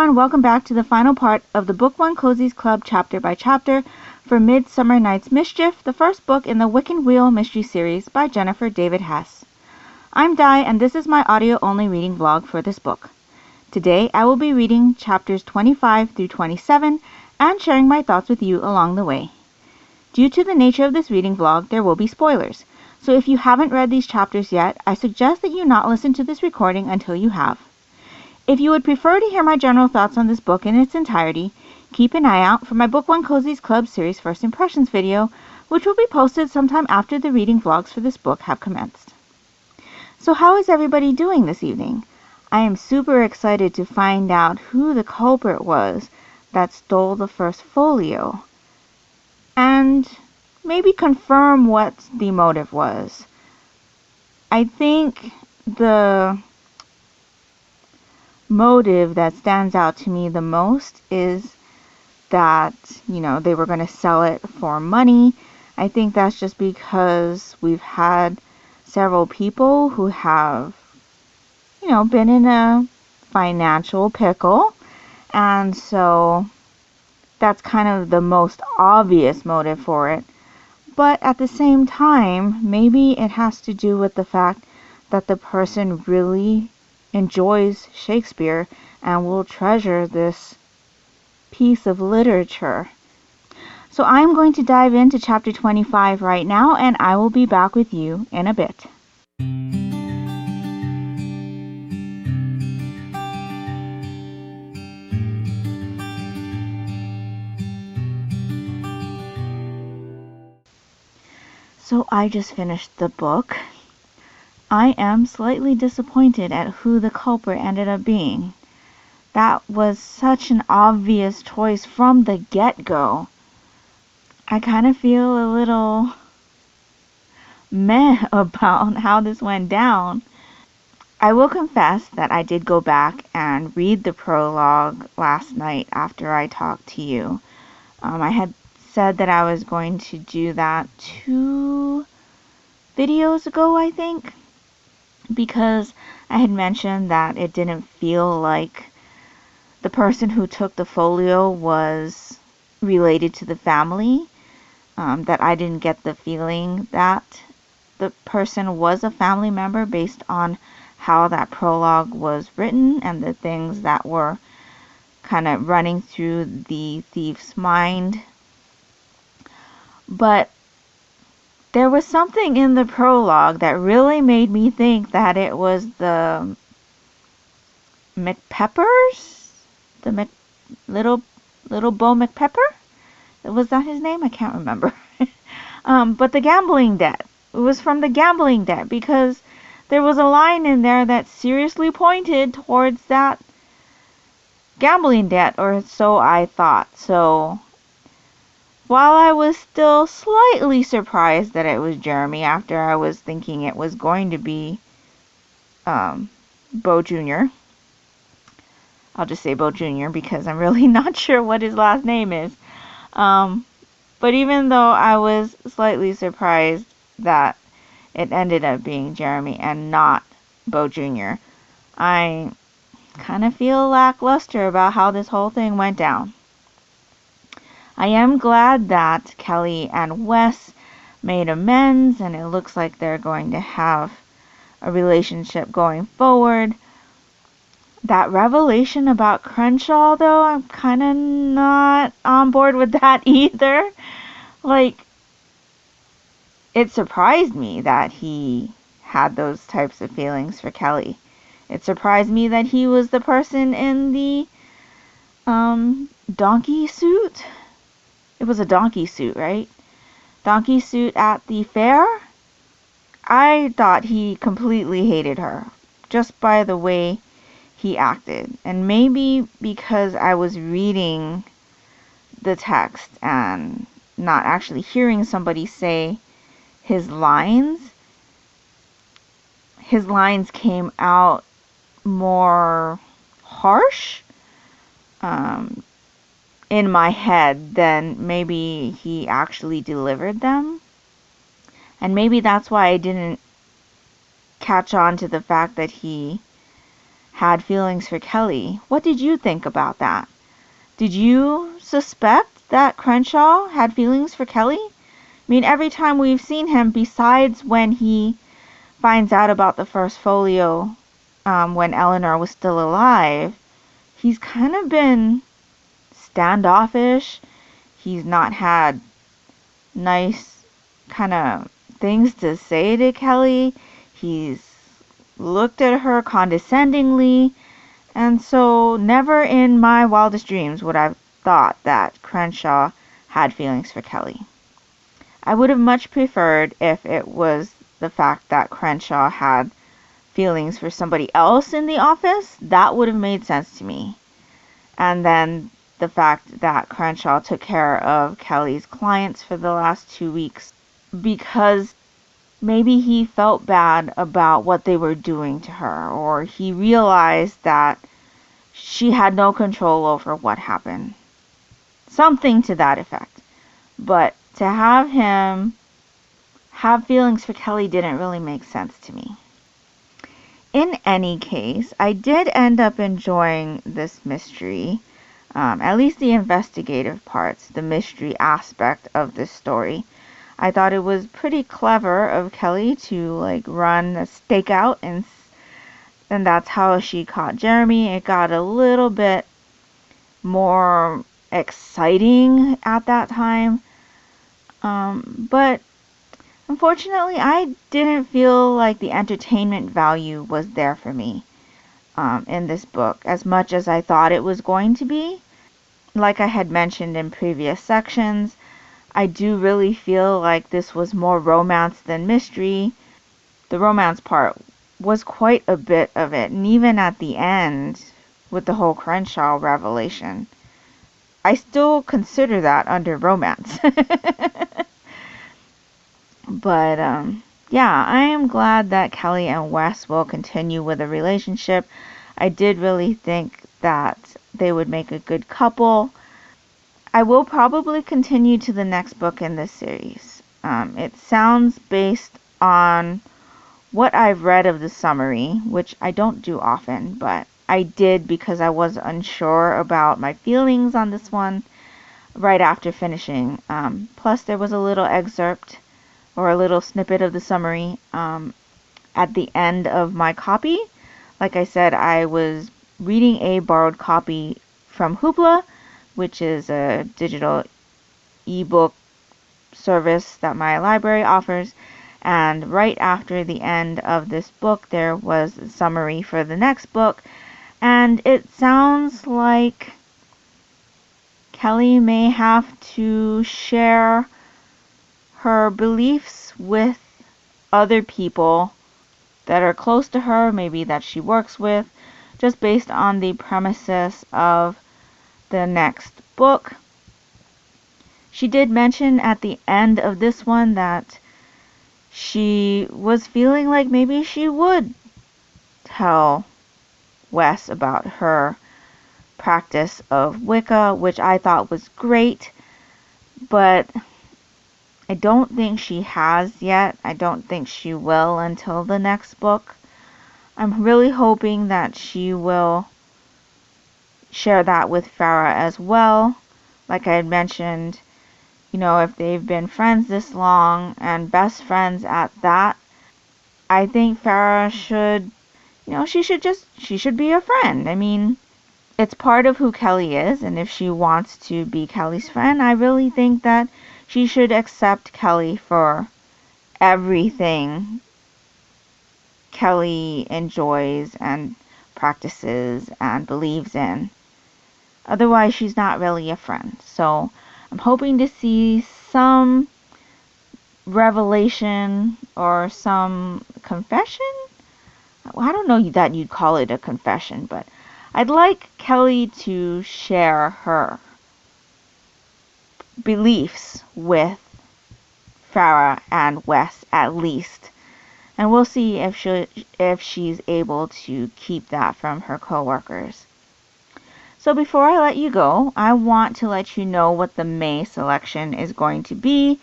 everyone, welcome back to the final part of the Book One Cozies Club chapter by chapter for Midsummer Night's Mischief, the first book in the Wiccan Wheel Mystery series by Jennifer David Hesse. I'm Di, and this is my audio-only reading vlog for this book. Today, I will be reading chapters 25 through 27 and sharing my thoughts with you along the way. Due to the nature of this reading vlog, there will be spoilers, so if you haven't read these chapters yet, I suggest that you not listen to this recording until you have. If you would prefer to hear my general thoughts on this book in its entirety, keep an eye out for my Book One Cozies Club series First Impressions video, which will be posted sometime after the reading vlogs for this book have commenced. So how is everybody doing this evening? I am super excited to find out who the culprit was that stole the first folio, and maybe confirm what the motive was. I think the motive that stands out to me the most is that, they were going to sell it for money. I think that's just because we've had several people who have, been in a financial pickle, and so that's kind of the most obvious motive for it. But at the same time, maybe it has to do with the fact that the person really enjoys Shakespeare and will treasure this piece of literature. So I'm going to dive into chapter 25 right now, and I will be back with you in a bit. So I just finished the book. I am slightly disappointed at who the culprit ended up being. That was such an obvious choice from the get-go. I kind of feel a little meh about how this went down. I will confess that I did go back and read the prologue last night after I talked to you. I had said that I was going to do that 2 videos ago, I think, because I had mentioned that it didn't feel like the person who took the folio was related to the family, that I didn't get the feeling that the person was a family member based on how that prologue was written and the things that were kind of running through the thief's mind. But there was something in the prologue that really made me think that it was the McPeppers? The little Bo McPepper? Was that his name? I can't remember. But the gambling debt. It was from the gambling debt, because there was a line in there that seriously pointed towards that gambling debt, or so I thought. So while I was still slightly surprised that it was Jeremy after I was thinking it was going to be Bo Jr. I'll just say Bo Jr. because I'm really not sure what his last name is. But even though I was slightly surprised that it ended up being Jeremy and not Bo Jr., I kind of feel lackluster about how this whole thing went down. I am glad that Kelly and Wes made amends, and it looks like they're going to have a relationship going forward. That revelation about Crenshaw, though, I'm kind of not on board with that either. It surprised me that he had those types of feelings for Kelly. It surprised me that he was the person in the donkey suit. It was a donkey suit, right? Donkey suit at the fair? I thought he completely hated her, just by the way he acted. And maybe because I was reading the text and not actually hearing somebody say his lines came out more harsh in my head than maybe he actually delivered them. And maybe that's why I didn't catch on to the fact that he had feelings for Kelly. What did you think about that? Did you suspect that Crenshaw had feelings for Kelly? I mean, every time we've seen him, besides when he finds out about the first folio when Eleanor was still alive, he's kind of been standoffish. He's not had nice kind of things to say to Kelly. He's looked at her condescendingly. And so never in my wildest dreams would I have thought that Crenshaw had feelings for Kelly. I would have much preferred if it was the fact that Crenshaw had feelings for somebody else in the office. That would have made sense to me. And then the fact that Crenshaw took care of Kelly's clients for the last 2 weeks because maybe he felt bad about what they were doing to her, or he realized that she had no control over what happened. Something to that effect. But to have him have feelings for Kelly didn't really make sense to me. In any case, I did end up enjoying this mystery, at least the investigative parts, the mystery aspect of this story. I thought it was pretty clever of Kelly to run a stakeout, and that's how she caught Jeremy. It got a little bit more exciting at that time, but unfortunately I didn't feel like the entertainment value was there for me in this book as much as I thought it was going to be. Like I had mentioned in previous sections, I do really feel like this was more romance than mystery. The romance part was quite a bit of it, and even at the end with the whole Crenshaw revelation, I still consider that under romance. But yeah, I am glad that Kelly and Wes will continue with a relationship. I did really think that they would make a good couple. I will probably continue to the next book in this series. It sounds based on what I've read of the summary, which I don't do often, but I did because I was unsure about my feelings on this one right after finishing. Plus there was a little excerpt or a little snippet of the summary at the end of my copy. Like I said, I was reading a borrowed copy from Hoopla, which is a digital ebook service that my library offers, and right after the end of this book there was a summary for the next book, and it sounds like Kelly may have to share her beliefs with other people that are close to her, maybe that she works with, just based on the premises of the next book. She did mention at the end of this one that she was feeling like maybe she would tell Wes about her practice of Wicca, which I thought was great, but I don't think she has yet. I don't think she will until the next book. I'm really hoping that she will share that with Farah as well. Like I had mentioned, if they've been friends this long and best friends at that, I think Farah should, she should be a friend. I mean, it's part of who Kelly is, and if she wants to be Kelly's friend, I really think that she should accept Kelly for everything Kelly enjoys and practices and believes in. Otherwise, she's not really a friend. So I'm hoping to see some revelation or some confession. I don't know that you'd call it a confession, but I'd like Kelly to share her beliefs with Farah and Wes at least. And we'll see if she's able to keep that from her coworkers. So before I let you go, I want to let you know what the May selection is going to be.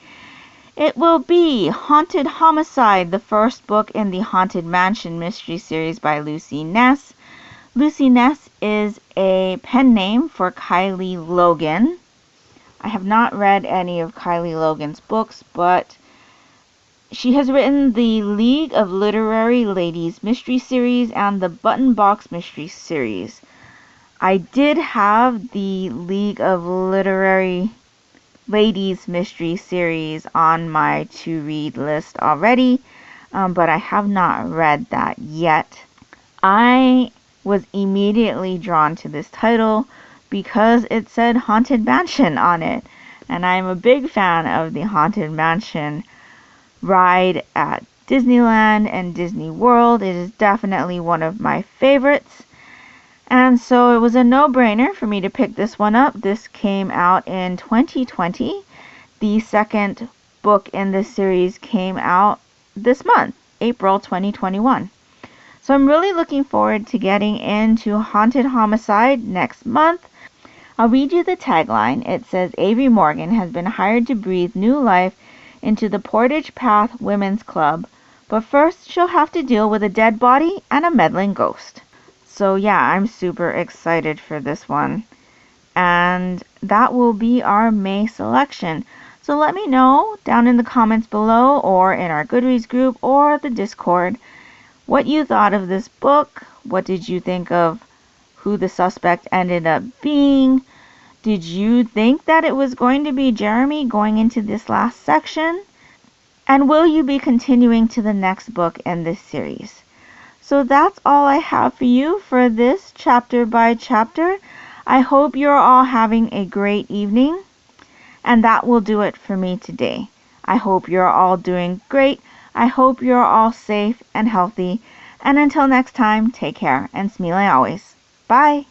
It will be Haunted Homicide, the first book in the Haunted Mansion mystery series by Lucy Ness. Lucy Ness is a pen name for Kylie Logan. I have not read any of Kylie Logan's books, but she has written the League of Literary Ladies Mystery Series and the Button Box Mystery Series. I did have the League of Literary Ladies Mystery Series on my to-read list already, but I have not read that yet. I was immediately drawn to this title because it said Haunted Mansion on it, and I'm a big fan of the Haunted Mansion ride at Disneyland and Disney World. It is definitely one of my favorites, and so it was a no-brainer for me to pick this one up. This came out in 2020. The second book in this series came out this month, April 2021. So I'm really looking forward to getting into Haunted Homicide next month. I'll read you the tagline. It says, Avery Morgan has been hired to breathe new life into the Portage Path Women's Club, but first she'll have to deal with a dead body and a meddling ghost. So yeah, I'm super excited for this one. And that will be our May selection. So let me know down in the comments below or in our Goodreads group or the Discord what you thought of this book. What did you think of who the suspect ended up being? Did you think that it was going to be Jeremy going into this last section? And will you be continuing to the next book in this series? So that's all I have for you for this chapter by chapter. I hope you're all having a great evening. And that will do it for me today. I hope you're all doing great. I hope you're all safe and healthy. And until next time, take care and smile always. Bye.